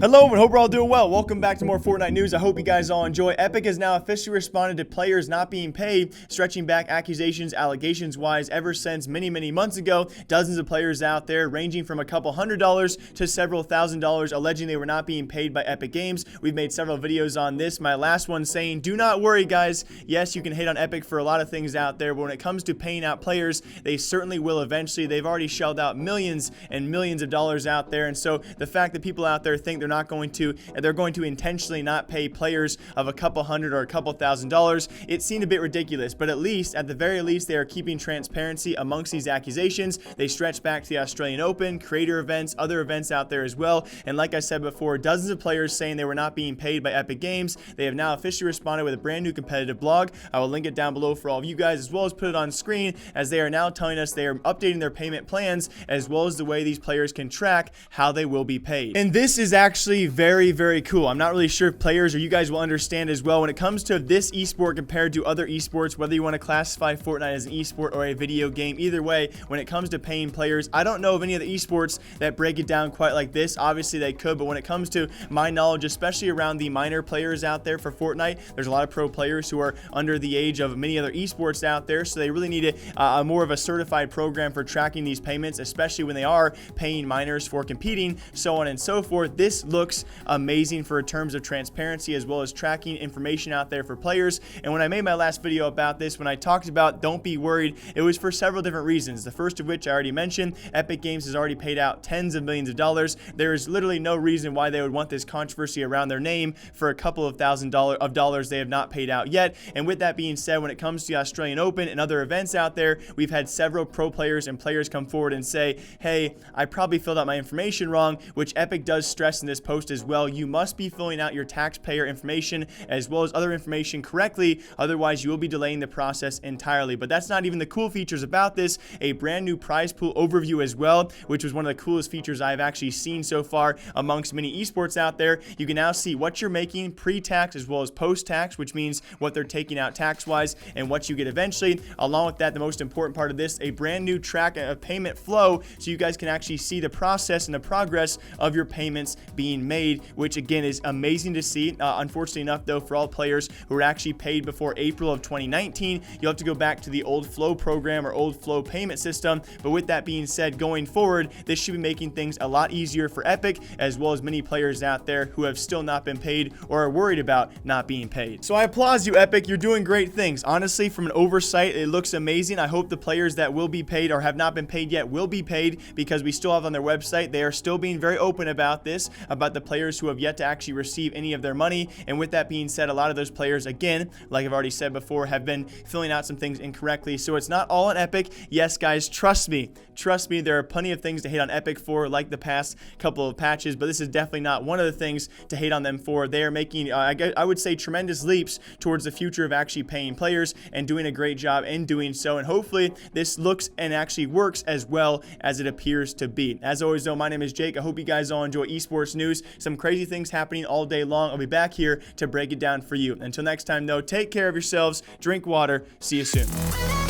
Hello and hope we're all doing well. Welcome back to more Fortnite news. I hope you guys all enjoy. Epic has now officially responded to players not being paid, stretching back accusations, allegations wise ever since many months ago. Dozens of players out there ranging from a couple $100s to several $1,000s alleging they were not being paid by Epic Games. We've made several videos on this. My last one saying, do not worry guys. Yes, you can hate on Epic for a lot of things out there, but when it comes to paying out players, they certainly will eventually. They've already shelled out millions and millions of dollars out there, and so the fact that people out there think they're going to intentionally not pay players of a couple hundred or a couple $1,000s, it seemed a bit ridiculous. But at the very least, they are keeping transparency amongst these accusations. They stretch back to the Australian Open, creator events, other events out there as well. And like I said before, dozens of players saying they were not being paid by Epic Games. They have now officially responded with a brand new competitive blog. I will link it down below for all of you guys, as well as put it on screen, as they are now telling us they are updating their payment plans, as well as the way these players can track how they will be paid. And this is actually very cool. I'm not really sure if players or you guys will understand as well when it comes to this esport compared to other esports, whether you want to classify Fortnite as an esport or a video game. Either way, when it comes to paying players, I don't know of any of the esports that break it down quite like this. Obviously they could, but when it comes to my knowledge, especially around the minor players out there for Fortnite, there's a lot of pro players who are under the age of many other esports out there, so they really need a more of a certified program for tracking these payments, especially when they are paying minors for competing, so on and so forth. This looks amazing for terms of transparency as well as tracking information out there for players. And when I made my last video about this, when I talked about don't be worried, it was for several different reasons. The first of which I already mentioned, Epic Games has already paid out tens of millions of dollars. There is literally no reason why they would want this controversy around their name for a couple of $1,000s they have not paid out yet. And with that being said, when it comes to the Australian Open and other events out there, we've had several pro players and players come forward and say, hey, I probably filled out my information wrong, which Epic does stress in this post as well. You must be filling out your taxpayer information as well as other information correctly, otherwise you will be delaying the process entirely. But that's not even the cool features about this. A brand new prize pool overview as well, which was one of the coolest features I've actually seen so far amongst many esports out there. You can now see what you're making pre-tax as well as post-tax, which means what they're taking out tax-wise and what you get eventually. Along with that, the most important part of this, a brand new track of payment flow, so you guys can actually see the process and the progress of your payments being made, which again is amazing to see. Unfortunately enough though, for all players who were actually paid before April of 2019, you'll have to go back to the old flow program or old flow payment system. But with that being said, going forward, this should be making things a lot easier for Epic as well as many players out there who have still not been paid or are worried about not being paid. So I applaud you, Epic. You're doing great things. Honestly, from an oversight, it looks amazing. I hope the players that will be paid or have not been paid yet will be paid, because we still have on their website, they are still being very open about this, about the players who have yet to actually receive any of their money. And with that being said, a lot of those players, again, like I've already said before, have been filling out some things incorrectly. So it's not all on Epic. Yes, guys, trust me, there are plenty of things to hate on Epic for, like the past couple of patches, but this is definitely not one of the things to hate on them for. They are making, I would say, tremendous leaps towards the future of actually paying players and doing a great job in doing so. And hopefully this looks and actually works as well as it appears to be. As always though, my name is Jake. I hope you guys all enjoy esports news. Some crazy things happening all day long. I'll be back here to break it down for you. Until next time though, take care of yourselves, drink water, see you soon.